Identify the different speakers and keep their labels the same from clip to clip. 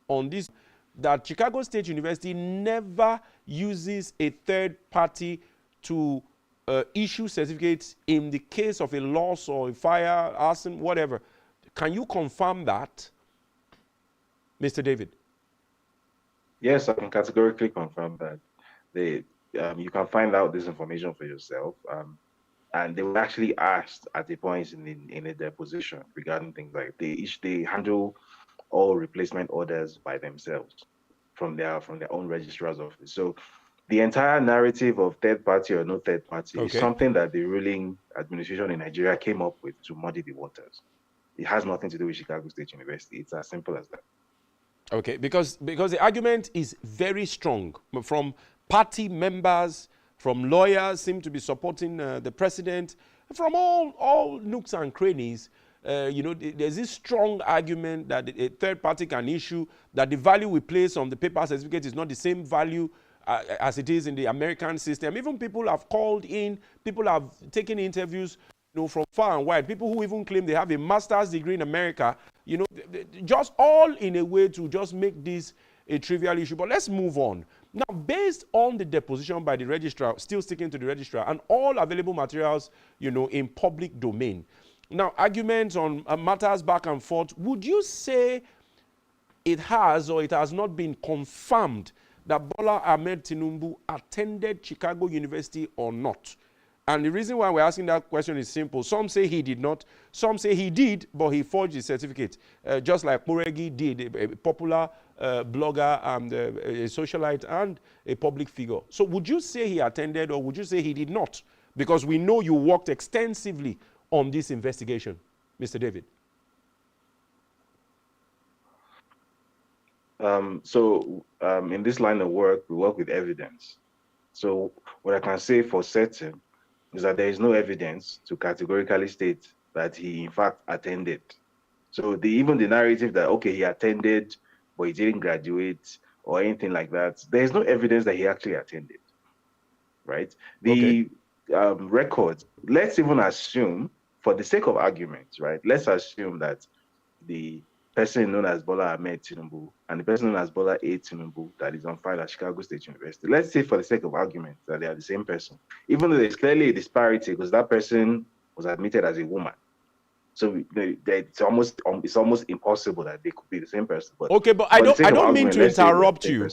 Speaker 1: on this, that Chicago State University never uses a third party to issue certificates in the case of a loss or a fire, arson, whatever. Can you confirm that, Mr. David?
Speaker 2: Yes, I can categorically confirm that. You can find out this information for yourself. And they were actually asked at a point in a deposition regarding things like they handle all replacement orders by themselves from their own registrar's office. So the entire narrative of third party or no third party is something that the ruling administration in Nigeria came up with to muddy the waters. It has nothing to do with Chicago State University. It's as simple as that.
Speaker 1: Okay, because the argument is very strong from party members, from lawyers seem to be supporting the president, from all nooks and crannies. There's this strong argument that a third party can issue, that the value we place on the paper certificate is not the same value as it is in the American system. Even people have called in, people have taken interviews, from far and wide, people who even claim they have a master's degree in America, just all in a way to just make this a trivial issue. But let's move on. Now, based on the deposition by the registrar, still sticking to the registrar, and all available materials, in public domain. Now, arguments on matters back and forth, would you say it has or it has not been confirmed that Bola Ahmed Tinubu attended Chicago University or not? And the reason why we're asking that question is simple. Some say he did not. Some say he did, but he forged his certificate, just like Moregi did, a popular blogger and a socialite and a public figure. So would you say he attended or would you say he did not? Because we know you worked extensively on this investigation, Mr. David.
Speaker 2: In this line of work, we work with evidence. So what I can say for certain is that there is no evidence to categorically state that he in fact attended. So even the narrative that, okay, he attended, but he didn't graduate or anything like that, there's no evidence that he actually attended, right? The records, let's even assume, for the sake of argument, right? Let's assume that the person known as Bola Ahmed Tinubu and the person known as Bola A. Tinubu that is on file at Chicago State University, let's say for the sake of argument that they are the same person, even though there's clearly a disparity because that person was admitted as a woman. So it's almost impossible that they could be the same person. But
Speaker 1: okay, but I don't mean to interrupt you.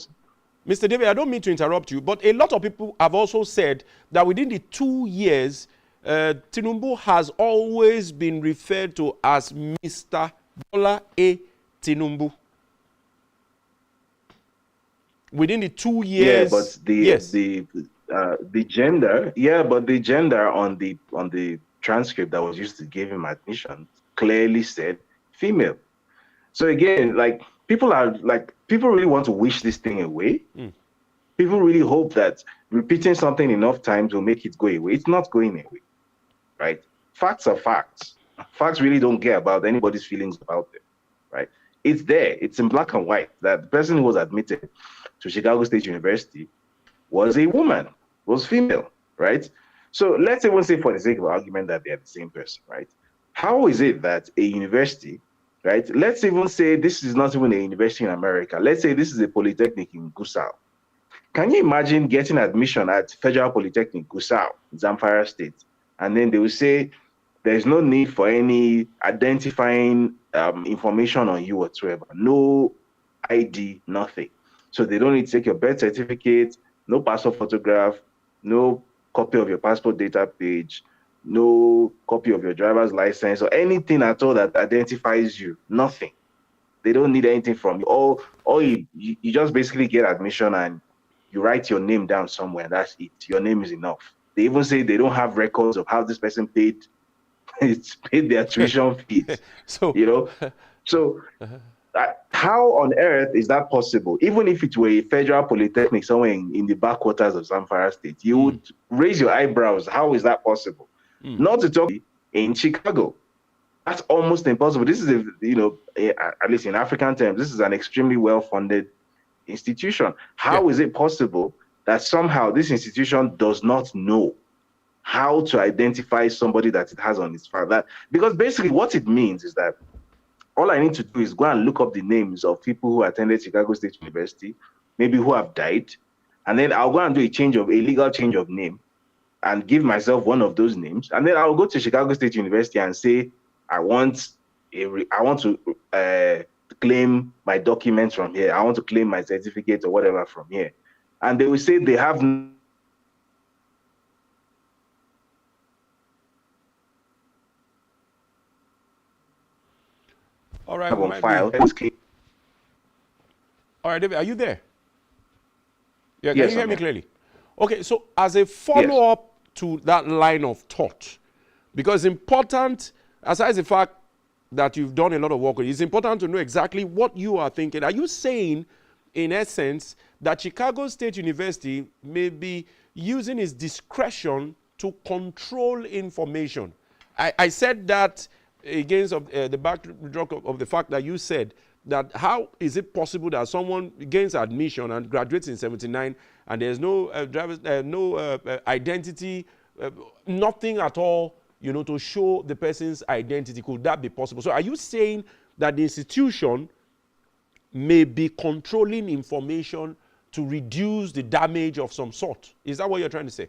Speaker 1: Mr. David, I don't mean to interrupt you, but a lot of people have also said that within the 2 years, Tinubu has always been referred to as Mr. Bola A. Tinubu. Within the 2 years.
Speaker 2: Yeah, but the gender on the transcript that was used to give him admission clearly said female. So again, people really want to wish this thing away. People really hope that repeating something enough times will make it go away. It's not going away, right? Facts are facts. Facts really don't care about anybody's feelings about them, right? It's there. It's in black and white that the person who was admitted to Chicago State University was a woman, was female, right? So let's even say for the sake of argument that they are the same person, right? How is it that a university, right? Let's even say this is not even a university in America. Let's say this is a polytechnic in Gusau. Can you imagine getting admission at Federal Polytechnic Gusau, Zamfara State, and then they will say there's no need for any identifying information on you whatsoever, no ID, nothing. So they don't need to take your birth certificate, no passport photograph, no copy of your passport data page, no copy of your driver's license or anything at all that identifies you, nothing. They don't need anything from you. All you just basically get admission and you write your name down somewhere, that's it. Your name is enough. They even say they don't have records of how this person paid their tuition fees. How on earth is that possible? Even if it were a federal polytechnic somewhere in the backwaters of Zamfara State, you would raise your eyebrows. How is that possible? Not to talk in Chicago. That's almost impossible. This is at least in African terms, this is an extremely well-funded institution. How is it possible that somehow this institution does not know how to identify somebody that it has on its file? Because basically what it means is that all I need to do is go and look up the names of people who attended Chicago State University, maybe who have died, and then I'll go and do a legal change of name, and give myself one of those names, and then I'll go to Chicago State University and say, I want to claim my documents from here. I want to claim my certificate or whatever from here, and they will say they have
Speaker 1: all right,
Speaker 2: on file.
Speaker 1: All right, David, are you there? Yeah, can
Speaker 2: Yes,
Speaker 1: you hear me
Speaker 2: I'm here.
Speaker 1: clearly? Okay, so as a follow-up to that line of thought, because important, aside the fact that you've done a lot of work, it's important to know exactly what you are thinking. Are you saying, in essence, that Chicago State University may be using its discretion to control information? I said that against the backdrop of the fact that you said that how is it possible that someone gains admission and graduates in 79 and there's no identity, nothing at all, you know, to show the person's identity? Could that be possible? So are you saying that the institution may be controlling information to reduce the damage of some sort? Is that what you're trying to say?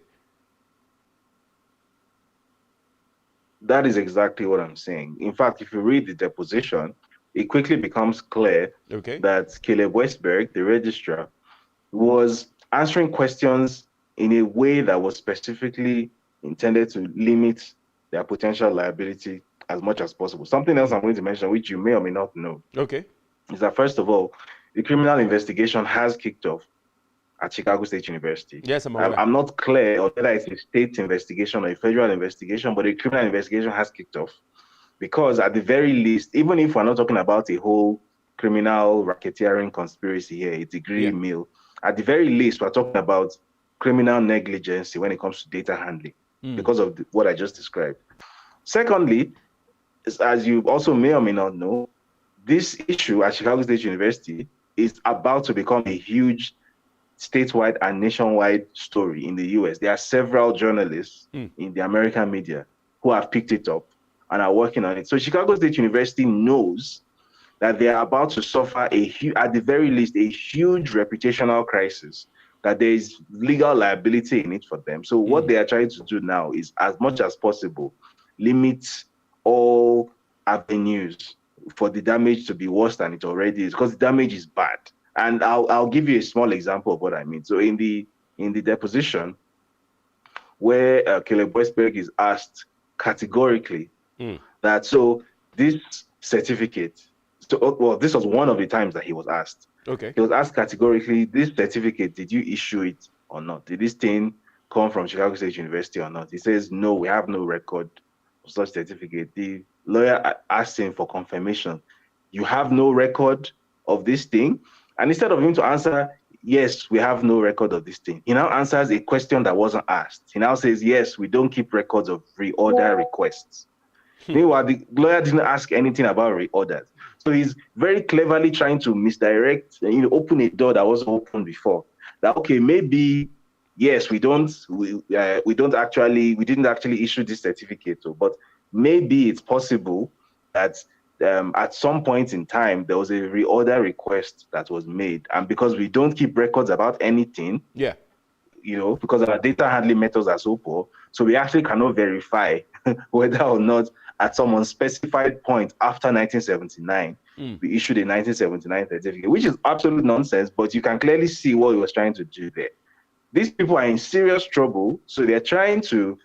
Speaker 2: That is exactly what I'm saying. In fact, if you read the deposition, it quickly becomes clear that Caleb Westberg, the registrar, was answering questions in a way that was specifically intended to limit their potential liability as much as possible. Something else I'm going to mention, which you may or may not know, is that, first of all, the criminal investigation has kicked off at Chicago State University.
Speaker 1: Yes, I'm aware.
Speaker 2: I'm not clear on whether it's a state investigation or a federal investigation, but a criminal investigation has kicked off. Because at the very least, even if we're not talking about a whole criminal racketeering conspiracy here, a degree mill, at the very least, we're talking about criminal negligence when it comes to data handling because of what I just described. Secondly, as you also may or may not know, this issue at Chicago State University is about to become a huge statewide and nationwide story in the US. There are several journalists in the American media who have picked it up and are working on it. So Chicago State University knows that they are about to suffer at the very least, a huge reputational crisis, that there is legal liability in it for them. So what they are trying to do now is, as much as possible, limit all avenues for the damage to be worse than it already is, because the damage is bad. And I'll give you a small example of what I mean. So in the deposition, where Caleb Westberg is asked categorically that, so this certificate, this was one of the times that he was asked. He was asked categorically, this certificate, did you issue it or not? Did this thing come from Chicago State University or not? He says, no, we have no record of such certificate. The lawyer asked him for confirmation. You have no record of this thing? And instead of him to answer, yes, we have no record of this thing, he now answers a question that wasn't asked. He now says, yes, we don't keep records of reorder requests. Meanwhile, the lawyer didn't ask anything about reorders. So he's very cleverly trying to misdirect, open a door that wasn't open before. That, okay, maybe, yes, we didn't actually issue this certificate, but maybe it's possible that at some point in time, there was a reorder request that was made. And because we don't keep records about anything, because our data handling methods are so poor, so we actually cannot verify whether or not at some unspecified point after 1979, we issued a 1979 certificate, which is absolute nonsense, but you can clearly see what he was trying to do there. These people are in serious trouble, so they're trying to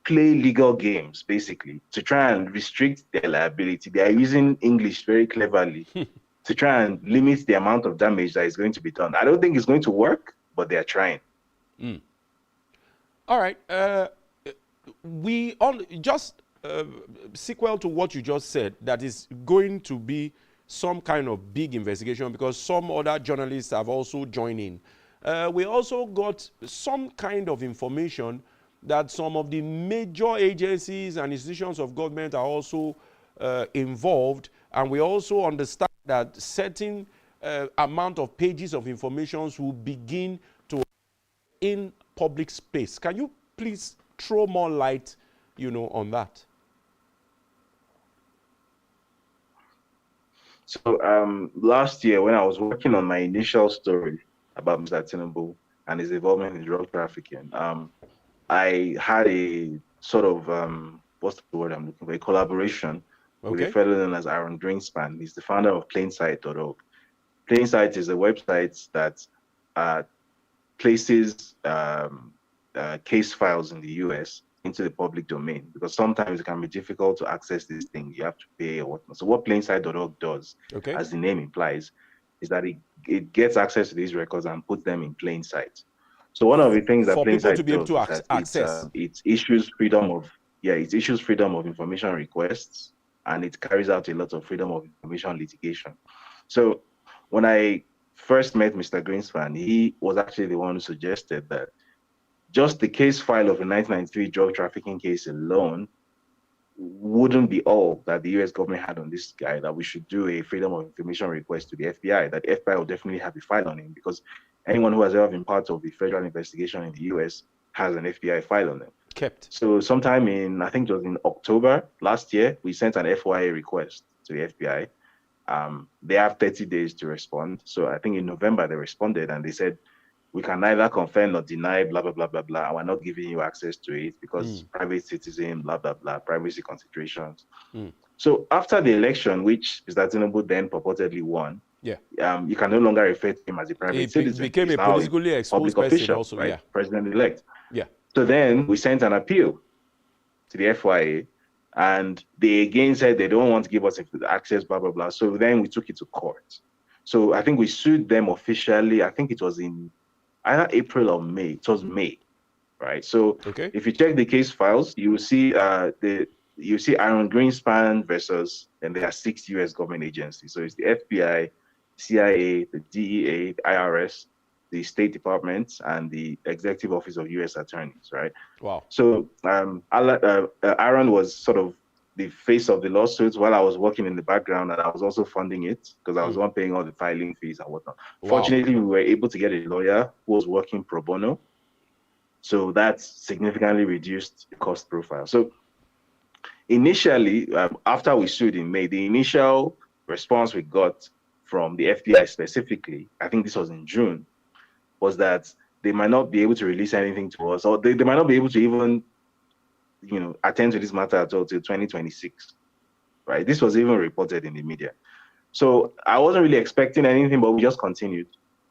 Speaker 2: play legal games, basically, to try and restrict their liability. They are using English very cleverly to try and limit the amount of damage that is going to be done. I don't think it's going to work, but they are trying.
Speaker 1: All right. Sequel to what you just said, that is going to be some kind of big investigation because some other journalists have also joined in. We also got some kind of information that some of the major agencies and institutions of government are also involved, and we also understand that certain amount of pages of information will begin to in public space. Can you please throw more light, on that?
Speaker 2: So last year, when I was working on my initial story about Mr. Tinubu and his involvement in drug trafficking, I had a sort of what's the word I'm looking for? A collaboration with a
Speaker 1: Okay.
Speaker 2: fellow known as Aaron Greenspan. He's the founder of Plainsight.org. Plainsight is a website that places case files in the US into the public domain, because sometimes it can be difficult to access these things. You have to pay or whatnot. So what plainsight.org does,
Speaker 1: Okay.
Speaker 2: as the name implies, is that it gets access to these records and puts them in plain sight. So one of the things that
Speaker 1: For people to
Speaker 2: plainsight
Speaker 1: be able
Speaker 2: does
Speaker 1: to
Speaker 2: is that
Speaker 1: access.
Speaker 2: it issues freedom of it issues freedom of information requests, and it carries out a lot of freedom of information litigation. So when I first met Mr. Greenspan, he was actually the one who suggested that just the case file of a 1993 drug trafficking case alone wouldn't be all that the US government had on this guy, that we should do a freedom of information request to the FBI, that the FBI will definitely have a file on him, because anyone who has ever been part of the federal investigation in the US has an FBI file on them.
Speaker 1: Kept.
Speaker 2: So sometime in, I think it was in October last year, we sent an FYA request to the FBI. They have 30 days to respond. So I think in November they responded and they said, we can neither confirm nor deny, blah, blah, blah, blah, blah. And we're not giving you access to it because private citizen, blah, blah, blah, privacy considerations. So after the election, which Mr. Tinubu then purportedly won,
Speaker 1: Yeah.
Speaker 2: you can no longer refer to him as a private citizen.
Speaker 1: Became
Speaker 2: He's
Speaker 1: a
Speaker 2: now
Speaker 1: politically exposed
Speaker 2: public
Speaker 1: person
Speaker 2: official,
Speaker 1: also,
Speaker 2: right?
Speaker 1: yeah.
Speaker 2: President-elect.
Speaker 1: Yeah.
Speaker 2: So then we sent an appeal to the FYA, and they again said they don't want to give us access, blah, blah, blah. So then we took it to court. So I think we sued them officially. I think it was in either April or May. It was May, right? So
Speaker 1: Okay.
Speaker 2: if you check the case files, you will see Aaron Greenspan versus, and there are 6 US government agencies. So it's the FBI, CIA, the DEA, the IRS, the State Department, and the Executive Office of US Attorneys, right?
Speaker 1: Wow.
Speaker 2: So Aaron was sort of the face of the lawsuits while I was working in the background, and I was also funding it because I was the one paying all the filing fees and whatnot.
Speaker 1: Wow.
Speaker 2: Fortunately, we were able to get a lawyer who was working pro bono. So that significantly reduced the cost profile. So initially, after we sued in May, the initial response we got from the FBI specifically, I think this was in June, was that they might not be able to release anything to us, or they might not be able to even, attend to this matter at all till 2026, right? This was even reported in the media. So I wasn't really expecting anything, but we just continued.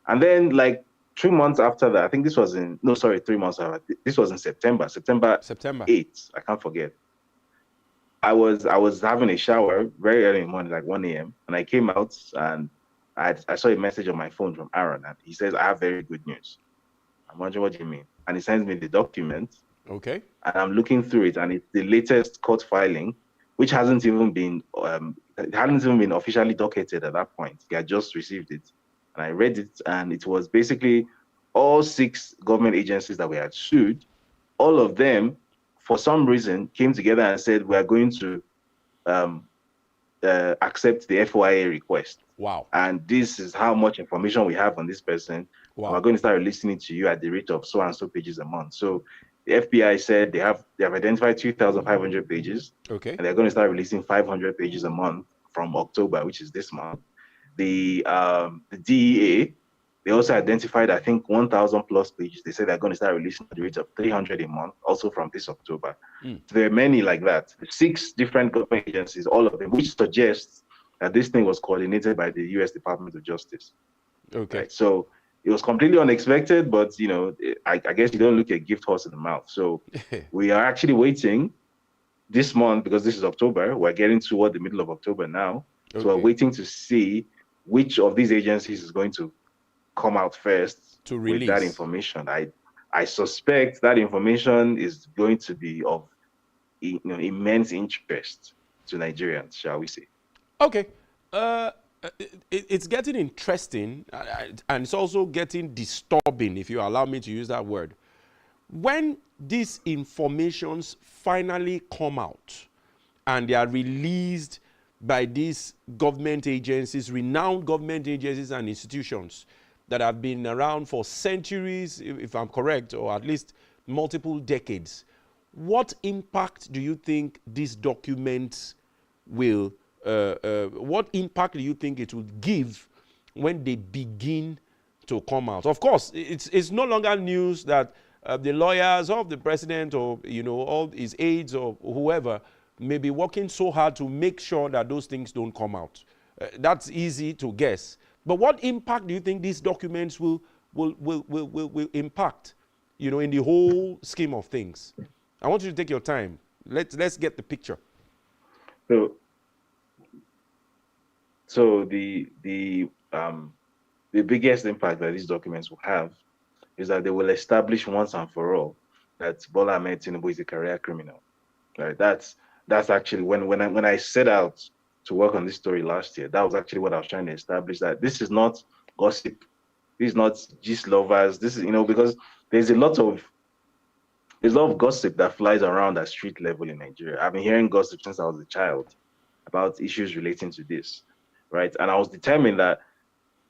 Speaker 2: And then like 3 months after that, I think this was 3 months after, this was in September 8th, I can't forget. I was having a shower very early in the morning, like 1 a.m. And I came out and I saw a message on my phone from Aaron, and he says, I have very good news. I'm wondering, what do you mean? And he sends me the document.
Speaker 1: Okay.
Speaker 2: And I'm looking through it, and it's the latest court filing, which hasn't even been officially docketed at that point. He had just received it. And I read it, and it was basically all 6 government agencies that we had sued. All of them, for some reason, came together and said, we are going to accept the FYA request.
Speaker 1: Wow.
Speaker 2: And this is how much information we have on this person.
Speaker 1: Wow.
Speaker 2: We're going to start releasing it to you at the rate of so and so pages a month. So the FBI said they have identified 2,500 pages.
Speaker 1: Okay.
Speaker 2: And they're going to start releasing 500 pages a month from October, which is this month. The DEA, they also identified, I think, 1,000 plus pages. They said they're going to start releasing at the rate of 300 a month, also from this October. So there are many like that. 6 different government agencies, all of them, which suggests that this thing was coordinated by the US Department of Justice.
Speaker 1: Okay.
Speaker 2: Right? So it was completely unexpected, but I guess you don't look a gift horse in the mouth. So we are actually waiting this month, because this is October. We're getting toward the middle of October now. So we're waiting to see which of these agencies is going to come out first
Speaker 1: to release
Speaker 2: with that information. I suspect that information is going to be of immense interest to Nigerians, shall we say.
Speaker 1: Okay. It's getting interesting, and it's also getting disturbing, if you allow me to use that word. When these informations finally come out and they are released by these government agencies, renowned government agencies and institutions that have been around for centuries, if I'm correct, or at least multiple decades, what impact do you think these documents will what impact do you think it will give when they begin to come out? Of course, it's no longer news that the lawyers of the president or all his aides or whoever may be working so hard to make sure that those things don't come out. That's easy to guess. But what impact do you think these documents will impact, in the whole scheme of things? I want you to take your time. Let's get the picture.
Speaker 2: So the biggest impact that these documents will have is that they will establish once and for all that Bola Ahmed Tinubu is a career criminal. Right? That's actually when I set out to work on this story last year, that was actually what I was trying to establish, that this is not gossip, this is not gist lovers. This is, because there's a lot of gossip that flies around at street level in Nigeria. I've been hearing gossip since I was a child about issues relating to this, right? And I was determined that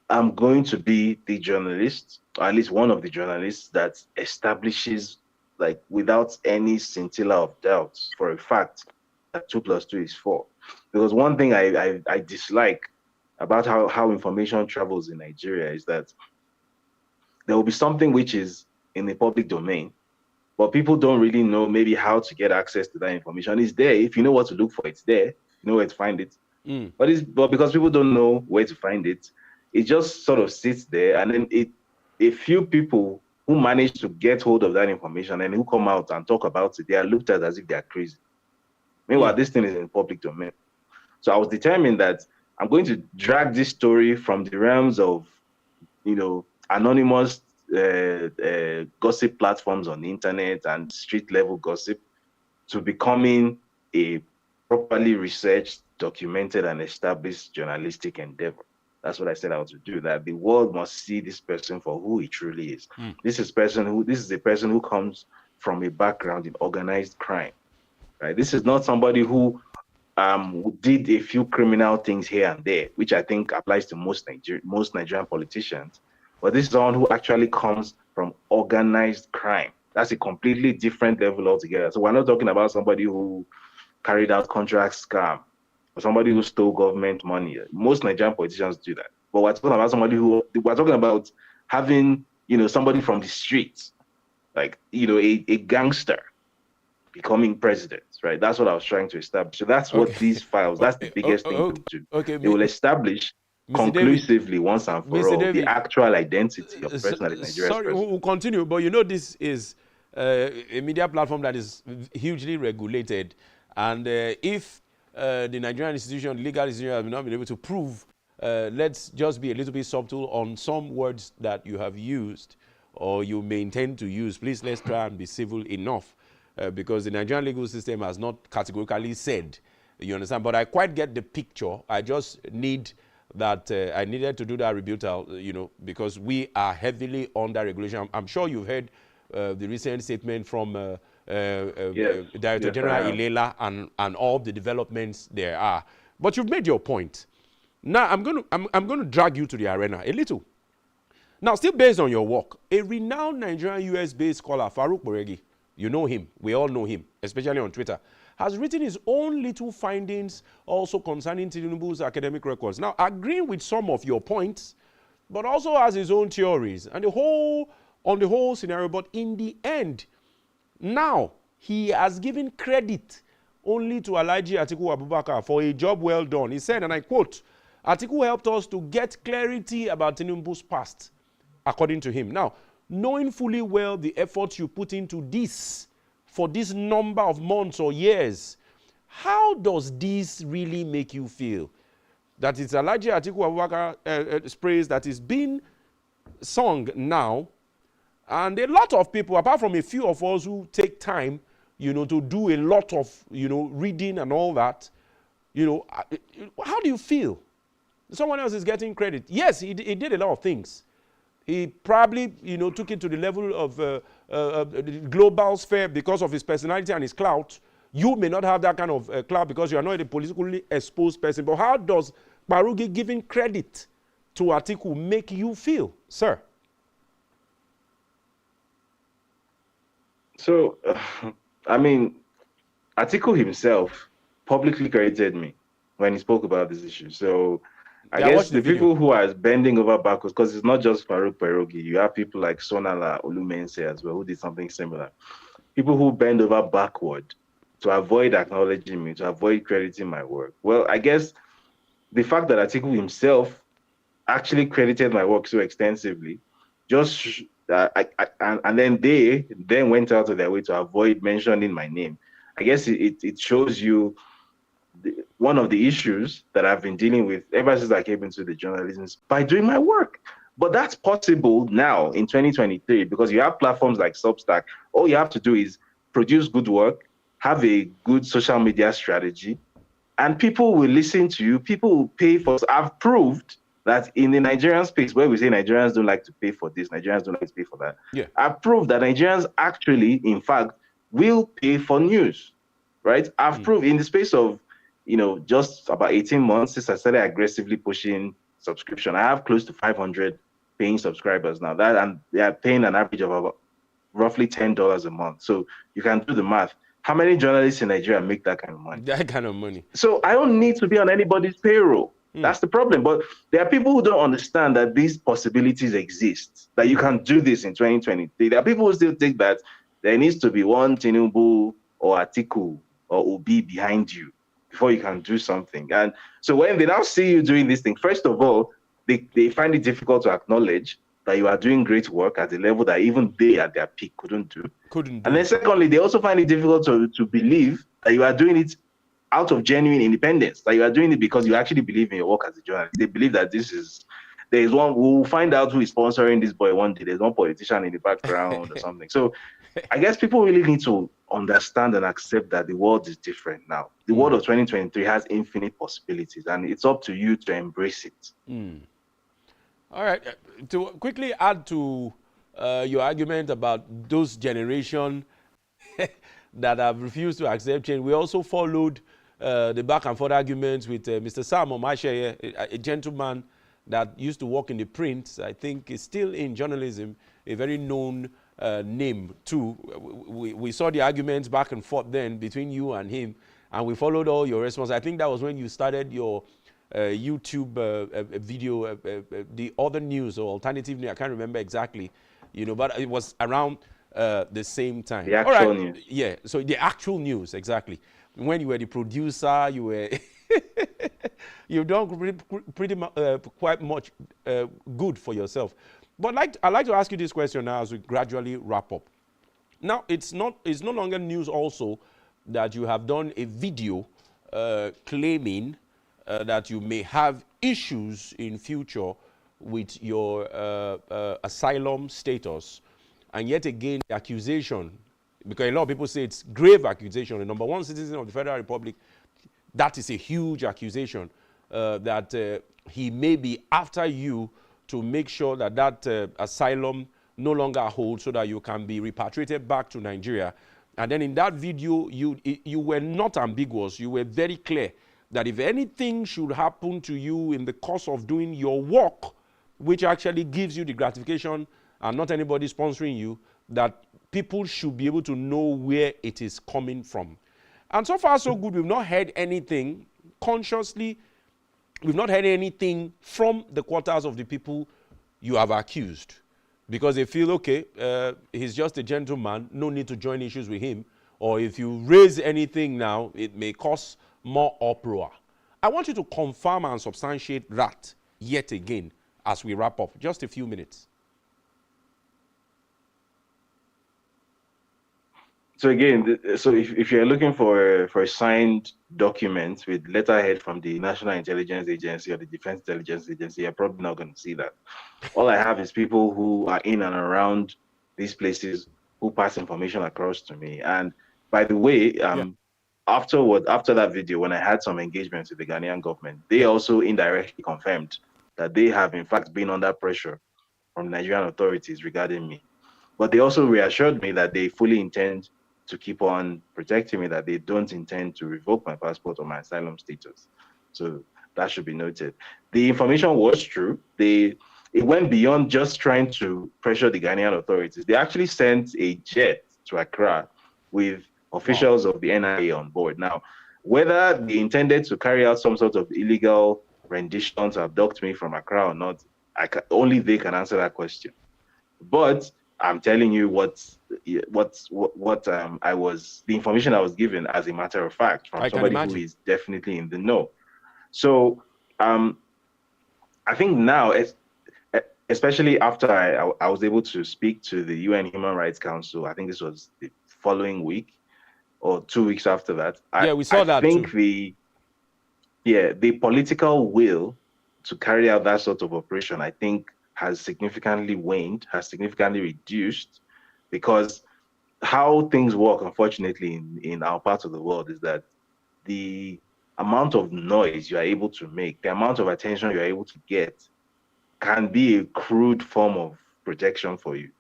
Speaker 2: I'm going to be the journalist, or at least one of the journalists, that establishes, like, without any scintilla of doubt, for a fact, that 2 + 2 is 4. Because one thing I dislike about how information travels in Nigeria is that there will be something which is in the public domain, but people don't really know maybe how to get access to that information. It's there. If you know what to look for, it's there. You know where to find it. But because people don't know where to find it, it just sort of sits there, and then a few people who manage to get hold of that information and who come out and talk about it, they are looked at as if they are crazy. Meanwhile, this thing is in public domain. So I was determined that I'm going to drag this story from the realms of, anonymous gossip platforms on the internet and street level gossip to becoming a properly researched, documented, and established journalistic endeavor. That's what I set out to do, that the world must see this person for who he truly is. This is a person who comes from a background in organized crime. Right? This is not somebody who did a few criminal things here and there, which I think applies to most Nigerian politicians. But this is someone who actually comes from organized crime. That's a completely different level altogether. So we're not talking about somebody who carried out contract scam or somebody who stole government money. Most Nigerian politicians do that. But we're talking about having, somebody from the streets, like, a gangster becoming president, right? That's what I was trying to establish. So that's what these files, that's the biggest thing to do.
Speaker 1: Okay,
Speaker 2: they will establish conclusively once and for all the actual identity of the person that is Nigeria's
Speaker 1: president. We'll continue, but this is a media platform that is hugely regulated. And if the Nigerian institution, legal institution, have not been able to prove, let's just be a little bit subtle on some words that you have used or you may intend to use. Please, let's try and be civil enough. Because the Nigerian legal system has not categorically said, you understand? But I quite get the picture. I just need that, I needed to do that rebuttal, because we are heavily under regulation. I'm sure you've heard the recent statement from Director General Ilela and all the developments there are. But you've made your point. Now, I'm going to drag you to the arena a little. Now, still based on your work, a renowned Nigerian US-based scholar, Farouk Boregi, you know him, we all know him, especially on Twitter, has written his own little findings also concerning Tinubu's academic records. Now, agreeing with some of your points, but also has his own theories and on the whole scenario. But in the end, now he has given credit only to Alhaji Atiku Abubakar for a job well done. He said, and I quote, "Atiku helped us to get clarity about Tinubu's past," according to him. Now, knowing fully well the efforts you put into this for this number of months or years, how does this really make you feel? That it's Alhaji Atiku Abubakar praise that is being sung now, and a lot of people, apart from a few of us who take time, to do a lot of, reading and all that, how do you feel? Someone else is getting credit. Yes, he did a lot of things. He probably, took it to the level of the global sphere because of his personality and his clout. You may not have that kind of clout because you are not a politically exposed person. But how does Barugi giving credit to Atiku make you feel, sir?
Speaker 2: So, Atiku himself publicly credited me when he spoke about this issue. So I
Speaker 1: Yeah, I
Speaker 2: guess
Speaker 1: watched the
Speaker 2: the
Speaker 1: video.
Speaker 2: people who are bending over backwards, because it's not just Farouk Perogi, you have people like Sonala Olumense as well, who did something similar. People who bend over backward to avoid acknowledging me, to avoid crediting my work. Well, I guess the fact that Atiku himself actually credited my work so extensively, just and then they then went out of their way to avoid mentioning my name. I guess it shows you one of the issues that I've been dealing with ever since I came into the journalism is by doing my work. But that's possible now in 2023 because you have platforms like Substack. All you have to do is produce good work, have a good social media strategy, and people will listen to you. People will pay for. I've proved that in the Nigerian space where we say Nigerians don't like to pay for this, Nigerians don't like to pay for that.
Speaker 1: Yeah.
Speaker 2: I've proved that Nigerians actually, in fact, will pay for news, right? I've proved in the space of, just about 18 months since I started aggressively pushing subscription. I have close to 500 paying subscribers now. And they are paying an average of about roughly $10 a month. So you can do the math. How many journalists in Nigeria make that kind of money?
Speaker 1: That kind of money.
Speaker 2: So I don't need to be on anybody's payroll. That's the problem. But there are people who don't understand that these possibilities exist, that you can do this in 2023. There are people who still think that there needs to be one Tinubu or Atiku or Obi behind you before you can do something. And so when they now see you doing this thing, first of all, they find it difficult to acknowledge that you are doing great work at a level that even they at their peak couldn't do. And then secondly, they also find it difficult to believe that you are doing it out of genuine independence, that you are doing it because you actually believe in your work as a journalist. They believe that there's one, we'll find out who is sponsoring this boy one day. There's one politician in the background or something. So I guess people really need to understand and accept that the world is different now. The world of 2023 has infinite possibilities, and it's up to you to embrace it.
Speaker 1: All right. To quickly add to your argument about those generation that have refused to accept change, we also followed the back and forth arguments with Mr. Sam Omasheye, a gentleman that used to work in the print. I think is still in journalism, a very known name too. We saw the arguments back and forth then between you and him, and we followed all your responses. I think that was when you started your YouTube video, the other news or alternative news. I can't remember exactly, but it was around the same time.
Speaker 2: The actual news.
Speaker 1: Yeah, so the actual news, exactly. When you were the producer, you were you've done pretty quite much good for yourself. But I'd like to ask you this question now as we gradually wrap up. Now, it's no longer news also that you have done a video claiming that you may have issues in future with your asylum status. And yet again, the accusation, because a lot of people say it's grave accusation. The number one citizen of the Federal Republic, that is a huge accusation that he may be after you to make sure that that asylum no longer holds so that you can be repatriated back to Nigeria. And then in that video, you were not ambiguous. You were very clear that if anything should happen to you in the course of doing your work, which actually gives you the gratification and not anybody sponsoring you, that people should be able to know where it is coming from. And so far, so good. We've not heard anything consciously. We've not heard anything from the quarters of the people you have accused, because they feel, okay, he's just a gentleman, no need to join issues with him. Or if you raise anything now, it may cause more uproar. I want you to confirm and substantiate that yet again as we wrap up. Just a few minutes.
Speaker 2: So again, if you're looking for a signed document with letterhead from the National Intelligence Agency or the Defense Intelligence Agency, you're probably not going to see that. All I have is people who are in and around these places who pass information across to me. And by the way, after that video, when I had some engagements with the Ghanaian government, they also indirectly confirmed that they have in fact been under pressure from Nigerian authorities regarding me. But they also reassured me that they fully intend to keep on protecting me, that they don't intend to revoke my passport or my asylum status. So that should be noted. The information was true. It went beyond just trying to pressure the Ghanaian authorities. They actually sent a jet to Accra with officials of the NIA on board. Now, Whether they intended to carry out some sort of illegal rendition to abduct me from Accra or not, only they can answer that question. But I'm telling you the information I was given as a matter of fact from somebody who is definitely in the know. So I think now, especially after I was able to speak to the UN Human Rights Council, I think this was the following week or 2 weeks after that.
Speaker 1: We saw that too.
Speaker 2: I think the political will to carry out that sort of operation, I think, has significantly waned, has significantly reduced, because how things work, unfortunately, in our part of the world is that the amount of noise you are able to make, the amount of attention you are able to get, can be a crude form of protection for you,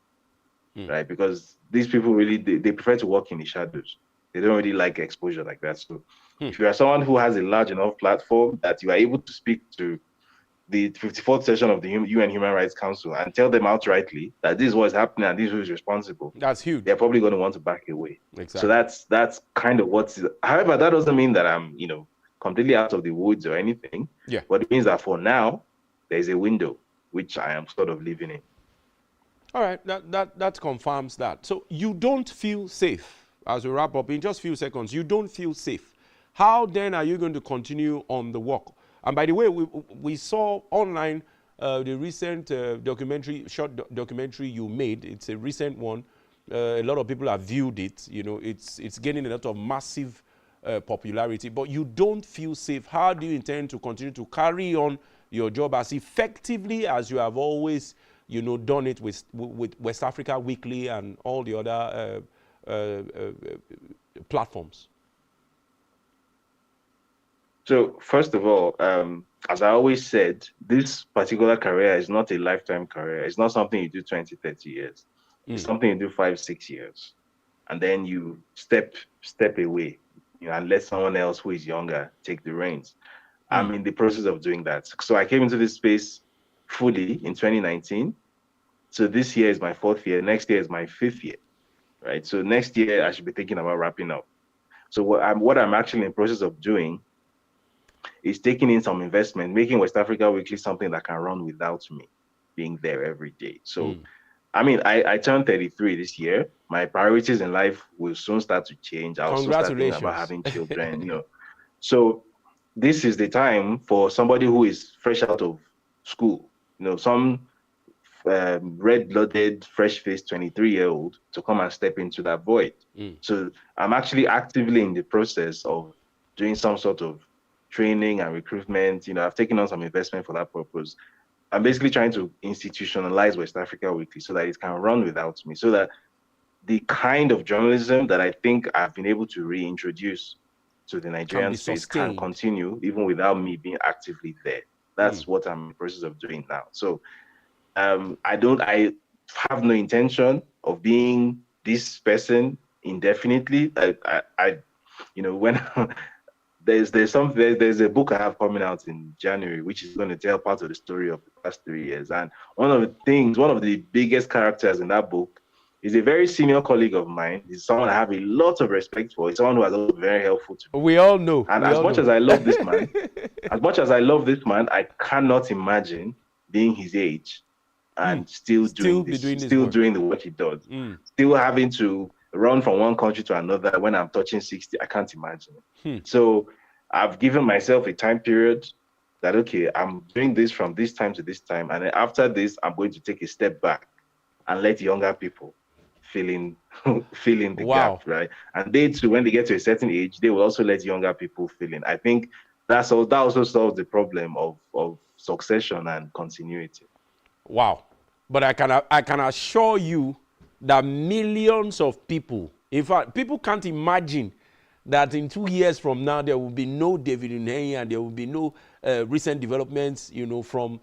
Speaker 2: right? Because these people really, they prefer to work in the shadows. They don't really like exposure like that. So if you are someone who has a large enough platform that you are able to speak to the 54th session of the UN Human Rights Council and tell them outrightly that this is what's happening and this is who's responsible,
Speaker 1: that's huge.
Speaker 2: They're probably going to want to back away.
Speaker 1: Exactly.
Speaker 2: So that's kind of what's. However, that doesn't mean that I'm completely out of the woods or anything.
Speaker 1: Yeah.
Speaker 2: But it means that for now there's a window which I am sort of living in.
Speaker 1: All right, that confirms that. So you don't feel safe. As we wrap up in just a few seconds, you don't feel safe. How then are you going to continue on the walk? And by the way, we saw online the recent short documentary you made. It's a recent one. A lot of people have viewed it. It's gaining a lot of massive popularity. But you don't feel safe. How do you intend to continue to carry on your job as effectively as you have always, done it with West Africa Weekly and all the other platforms?
Speaker 2: So first of all, as I always said, this particular career is not a lifetime career. It's not something you do 20, 30 years. It's something you do 5, 6 years. And then you step away, and let someone else who is younger take the reins. I'm in the process of doing that. So I came into this space fully in 2019. So this year is my 4th year. Next year is my 5th year, right? So next year I should be thinking about wrapping up. So what I'm actually in the process of doing is taking in some investment, making West Africa Weekly something that can run without me being there every day. So, I turned 33 this year. My priorities in life will soon start to change. I'll soon start thinking about having children, So this is the time for somebody who is fresh out of school, some red-blooded, fresh-faced 23-year-old to come and step into that void. So I'm actually actively in the process of doing some sort of training and recruitment. I've taken on some investment for that purpose. I'm basically trying to institutionalize West Africa Weekly so that it can run without me, so that the kind of journalism that I think I've been able to reintroduce to the Nigerian space can continue even without me being actively there. That's what I'm in the process of doing now. So I have no intention of being this person indefinitely. When there's a book I have coming out in January, which is going to tell part of the story of the past 3 years. And one of the biggest characters in that book is a very senior colleague of mine. He's someone I have a lot of respect for. He's someone who has been very helpful to me.
Speaker 1: We all know.
Speaker 2: And as much as I love this man, I cannot imagine being his age and still doing the work he does. Still having to run from one country to another when I'm touching 60. I can't imagine it. So I've given myself a time period that, okay, I'm doing this from this time to this time. And then after this, I'm going to take a step back and let younger people fill in the gap, right? And they too, when they get to a certain age, they will also let younger people fill in. I think that also solves the problem of succession and continuity.
Speaker 1: Wow. But I can assure you that millions of people, in fact, people can't imagine that in 2 years from now, there will be no David Unai and there will be no recent developments, from